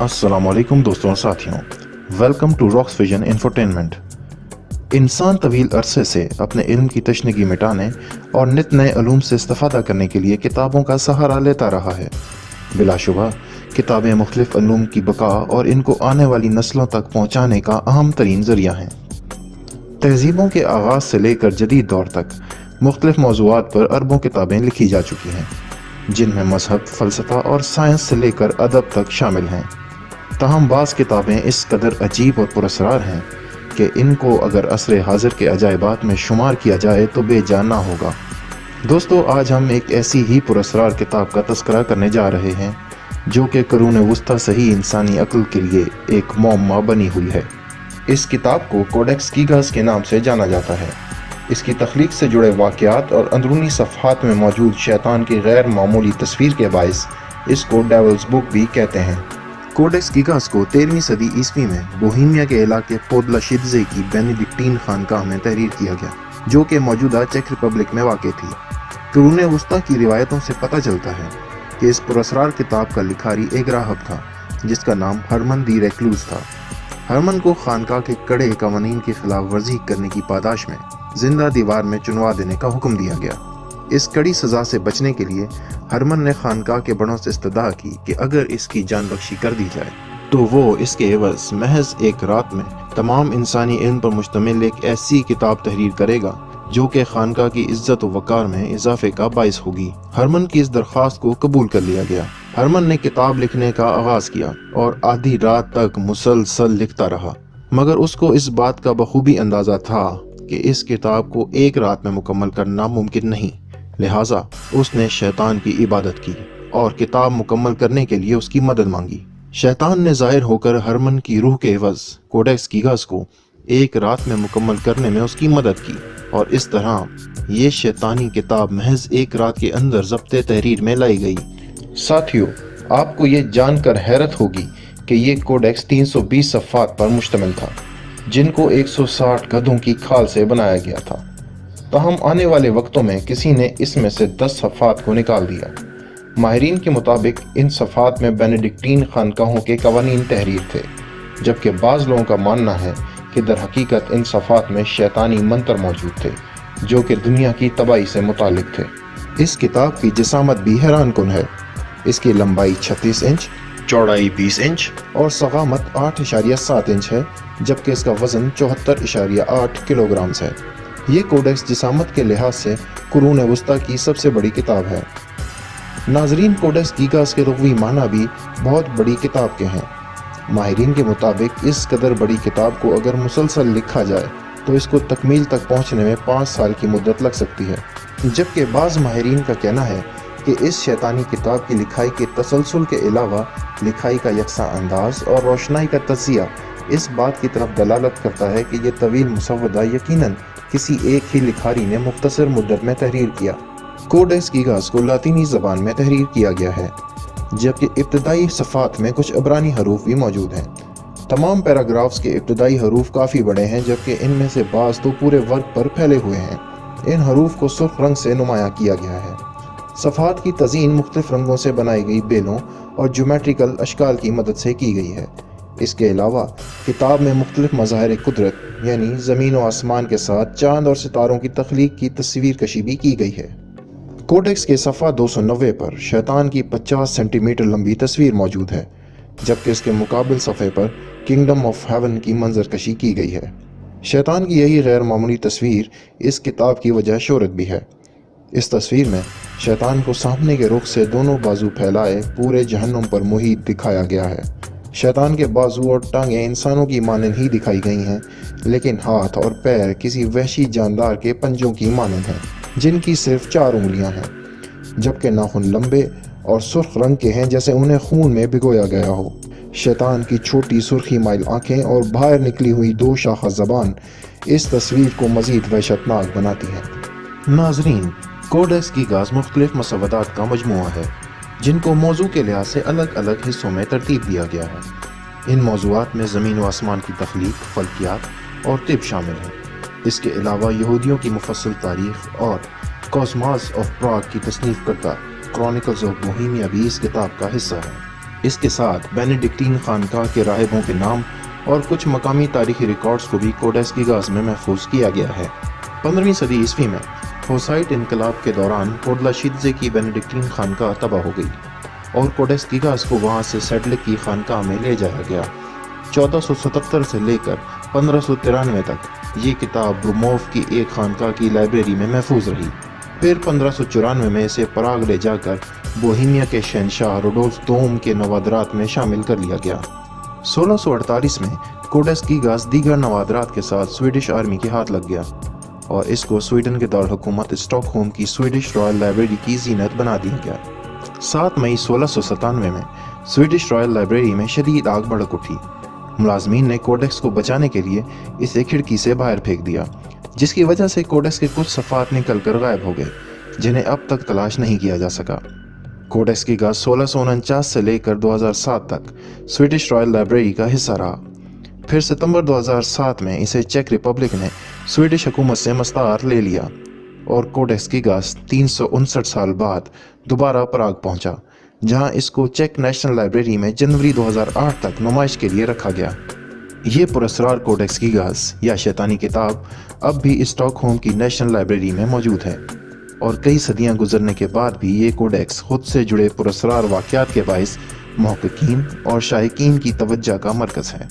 अस्सलाम वालेकुम दोस्तों और साथियों, welcome to Rocks Vision infotainment. इंसान तवील अरसे से अपने इल्म की तशनगी मिटाने और नित नए अलूम से इस्तेफादा करने के लिए किताबों का सहारा लेता रहा है। बिलाशुबा किताबें मुख्तलिफ अलूम की बका और इनको आने वाली नस्लों तक पहुँचाने का अहम तरीन ज़रिया हैं। तहजीबों के आगाज़ से लेकर जदीद दौर तक मुख्तलिफ मौज़ूआत पर अरबों किताबें लिखी जा चुकी हैं, जिनमें मजहब, फ़लसफ़ा और साइंस से लेकर अदब तक शामिल हैं। ताहम बाज़ किताबें इस कदर अजीब और पुरअसरार हैं कि इनको अगर असर हाजिर के अजायबात में शुमार किया जाए तो बेजान ना होगा। दोस्तों, आज हम एक ऐसी ही पुरअसरार किताब का तज़किरा करने जा रहे हैं जो कि कुरून वुस्ता से ही इंसानी अक्ल के लिए एक मुअम्मा बनी हुई है। इस किताब को कोडेक्स कीगास के नाम से जाना जाता है। इसकी तख्लीक से जुड़े वाक़यात और अंदरूनी सफ़हात में मौजूद शैतान की गैर मामूली तस्वीर के बाइस इसको डेविल्स बुक भी कहते हैं। कोडेक्स कीगास को 13वीं सदी ईस्वी में बोहीमिया के इलाके पोदलाशिद्जे की बेनेडिक्टीन खानकाह में तहरीर किया गया, जो कि मौजूदा चेक रिपब्लिक में वाक़ थी। कुरून वुस्ता की रिवायतों से पता चलता है कि इस पुरअसरार किताब का लिखारी एक राहब था जिसका नाम हरमन दी रेक्लूस था। हरमन को खानकाह के कड़े कवानीन की खिलाफ वर्जी करने की पादाश में जिंदा दीवार में चुनवा देने का हुक्म दिया गया। इस कड़ी सजा से बचने के लिए हरमन ने खानकाह के बड़ों से इस्तदा की कि अगर इसकी जान बख्शी कर दी जाए तो वो इसके एवज महज एक रात में तमाम इंसानी इल्म पर मुश्तमिल एक ऐसी किताब तहरीर करेगा जो कि खानकाह की इज्जत व वक़ार में इजाफे का बाइस होगी। हरमन की इस दरख्वास्त को कबूल कर लिया गया। हरमन ने किताब लिखने का आगाज किया और आधी रात तक मुसलसल लिखता रहा, मगर उसको इस बात का बखूबी अंदाजा था कि इस किताब को एक रात में मुकम्मल करना मुमकिन नहीं। लिहाजा उसने शैतान की इबादत की और किताब मुकम्मल करने के लिए उसकी मदद मांगी। शैतान ने जाहिर होकर हरमन की रूह के एवज कोडेक्स कीगास को एक रात में मुकम्मल करने में उसकी मदद की और इस तरह ये शैतानी किताब महज एक रात के अंदर ज़ब्ते तहरीर में लाई गई। साथियों, आपको ये जानकर हैरत होगी कि ये कोडेक्स 320 सफ़हात पर मुश्तमिल था, जिनको 160 गधों की खाल से बनाया गया था। ताहम आने वाले वक्तों में किसी ने इसमें से 10 सफ़हात को निकाल दिया। माहिरीन के मुताबिक इन सफ़हात में बेनेडिक्टीन खानकाहों के कवानीन तहरीर थे, जबकि बाज़ लोगों का मानना है कि दर हकीकत इन सफ़हात में शैतानी मंत्र मौजूद थे जो कि दुनिया की तबाही से मुतालिक थे। इस किताब की जिसामत भी हैरान कुन है। इसकी लंबाई 36 इंच, चौड़ाई 20 इंच और सगामत 8.7 इंच है, जबकि इसका वज़न 74.8 किलोग्राम है। ये कोडेक्स जिसामत के लिहाज से कुरून वुस्ता की सबसे बड़ी किताब है। नाजरीन, कोडेक्स कीगास के लुग़वी माना भी बहुत बड़ी किताब के हैं। माहिरीन के मुताबिक इस कदर बड़ी किताब को अगर मुसलसल लिखा जाए तो इसको तकमील तक पहुँचने में 5 साल की मुद्दत लग सकती है, जबकि बाज़ माहिरीन का कहना है कि इस शैतानी किताब की लिखाई के तसलसल के अलावा लिखाई का यकसा अंदाज और रोशनाई का तज़िया इस बात की तरफ दलालत करता है कि यह तवील मुसव्वदा यकीनन किसी एक ही लिखारी ने मुख्तसर मुद्दत में तहरीर किया। कोडेक्स कीगास को लातीनी ज़बान में तहरीर किया गया है, जबकि इब्तदाई सफ़ात में कुछ अबरानी हरूफ भी मौजूद हैं। तमाम पैराग्राफ्स के इब्तदाई हरूफ काफ़ी बड़े हैं, जबकि इनमें से बाज़ तो पूरे वर्क पर फैले हुए हैं। इन हरूफ को सुर्ख रंग से नुमाया किया गया है। सफ़ात की तज़ीन मुख्तलिफ रंगों से बनाई गई बेलों और ज्योमेट्रिकल अशकाल की मदद से की गई है। इसके अलावा किताब में मुख्तलिफ मज़ाहिर कुदरत यानी ज़मीन व आसमान के साथ चाँद और सितारों की तख्लीक की तस्वीर कशी भी की गई है। कोडेक्स के सफ़ा 290 पर शैतान की 50 सेंटीमीटर लंबी तस्वीर मौजूद है, जबकि इसके मुकाबिल सफ़े पर किंगडम ऑफ हेवन की मंजर कशी की गई है। शैतान की यही गैर मामूली तस्वीर इस किताब की वजह शोहरत भी है। इस तस्वीर में शैतान को सामने के रुख से दोनों बाजू फैलाए पूरे जहन्नुम पर मुहीत दिखाया गया है। शैतान के बाजू और टांगें इंसानों की मानंद ही दिखाई गई हैं, लेकिन हाथ और पैर किसी वहशी जानदार के पंजों की मानंद हैं, जिनकी सिर्फ 4 उंगलियां हैं, जबकि नाखून लंबे और सुर्ख रंग के हैं जैसे उन्हें खून में भिगोया गया हो। शैतान की छोटी सुर्खी माइल आंखें और बाहर निकली हुई 2 शाखा ज़बान इस तस्वीर को मज़ीद वहशतनाक बनाती है। नाजरीन, कोडेक्स कीगास मुख्तलिफ मसवदात का मजमुआ है जिनको मौजू के लिहाज से अलग अलग हिस्सों में तरतीब दिया गया है। इन मौजूआत में ज़मीन व आसमान की तख्लीक, फल्कियात और तिब शामिल हैं। इसके अलावा यहूदियों की मुफस्सल तारीख़ और कॉस्मॉस ऑफ प्राग की तसनीफ़ करता क्रॉनिकल्स ऑफ बोहेमिया भी इस किताब का हिस्सा है। اس کے ساتھ بینیڈکٹین خانقاہ کے راہبوں کے نام اور کچھ مقامی تاریخی ریکارڈز کو بھی کوڈیکس گیگاز میں محفوظ کیا گیا ہے۔ 15ویں صدی عیسوی میں ہوسائٹ انقلاب کے دوران پورلا شیدزے کی بینیڈکٹین خانقاہ تباہ ہو گئی اور کوڈیکس گیگاز کو وہاں سے سیڈلک کی خانقاہ میں لے جایا گیا۔ 1477 سے لے کر 1593 تک یہ کتاب بروموف کی ایک خانقاہ کی لائبریری میں محفوظ رہی۔ پھر 1594 میں اسے پراگ لے جا کر بوہیمیا کے شہنشاہ روڈولف دوم کے نوادرات میں شامل کر لیا گیا۔ 1648 میں کوڈیکس گیگاز دیگر نوادرات کے ساتھ سویڈش آرمی کے ہاتھ لگ گیا اور اس کو سویڈن کے دارالحکومت اسٹاک ہوم کی سویڈش رائل لائبریری کی زینت بنا دیا گیا۔ 7 مئی 1697 میں سویڈش رائل لائبریری میں شدید آگ بھڑک اٹھی۔ ملازمین نے کوڈیکس کو بچانے کے لیے اسے کھڑکی سے باہر پھینک دیا، جس کی وجہ سے کوڈیکس کے کچھ صفحات نکل کر غائب ہو گئے جنہیں اب تک تلاش نہیں کیا جا سکا۔ کوڈیکس گیگاز 1649 سے لے کر 2007 تک سویڈش رائل لائبریری کا حصہ رہا۔ پھر ستمبر 2007 میں اسے چیک ریپبلک نے سویڈش حکومت سے مستعار لے لیا اور کوڈیکس گیگاز 359 سال بعد دوبارہ پراگ پہنچا، جہاں اس کو چیک نیشنل لائبریری میں جنوری 2008 تک نمائش کے لیے رکھا گیا۔ یہ پراسرار کوڈیکس گیگاز یا شیطانی کتاب اب بھی اسٹاک ہوم کی نیشنل لائبریری میں موجود ہے اور کئی صدیاں گزرنے کے بعد بھی یہ کوڈیکس خود سے جڑے پراسرار واقعات کے باعث محققین اور شائقین کی توجہ کا مرکز ہے۔